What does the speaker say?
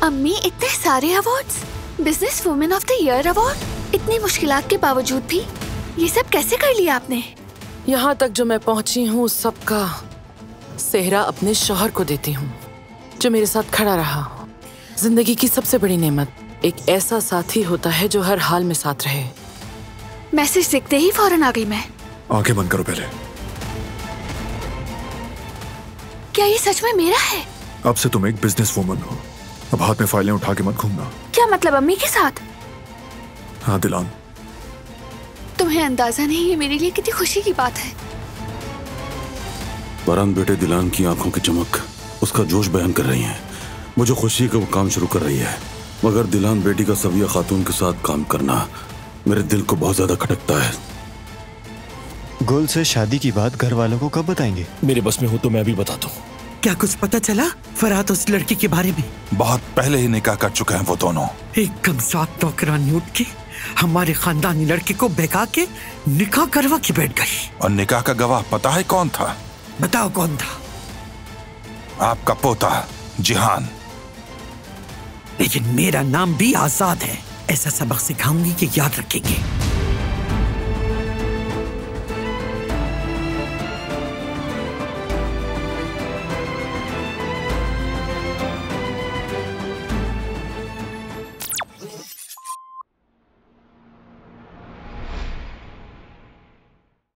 अम्मी, इतने सारे awards, business women of the year award, इतनी मुश्किलात के बावजूद भी ये सब कैसे कर लिया आपने? यहाँ तक जो मैं पहुँची हूँ सबका सेहरा अपने शौहर को देती हूँ, जो मेरे साथ खड़ा रहा। जिंदगी की सबसे बड़ी नेमत एक ऐसा साथी होता है जो हर हाल में साथ रहे। मैसेज देखते ही फौरन आ गई मैं। आंखें बंद करो पहले। क्या ये सच में मेरा है? अब से तुम एक बिजनेस वुमन हो। अब हाथ में फाइलें उठा के मत घूमना। क्या मतलब अम्मी के साथ? हाँ दिलान, तुम्हें अंदाजा नहीं ये मेरे लिए कितनी खुशी की बात है। बारान बेटे दिलान की आंखों की चमक उसका जोश बयान कर रही है। मुझे खुशी का वो काम शुरू कर रही है, मगर दिलान बेटी का सविया खातून के साथ काम करना मेरे दिल को बहुत ज्यादा खटकता है। गुल से शादी की बात घर वालों को कब बताएंगे? मेरे बस में हो तो मैं भी बता दूं। क्या कुछ पता चला फरात उस लड़की के बारे में? बहुत पहले ही निकाह कर चुके हैं वो दोनों। एकदम साथ नौकरानी उठ के हमारे खानदानी लड़के को बेगा के निकाह करवा के बैठ गई। और निकाह का गवाह पता है कौन था? बताओ कौन था? आपका पोता जिहान। लेकिन मेरा नाम भी आजाद है। ऐसा सबक सिखाऊंगी कि याद रखेंगे।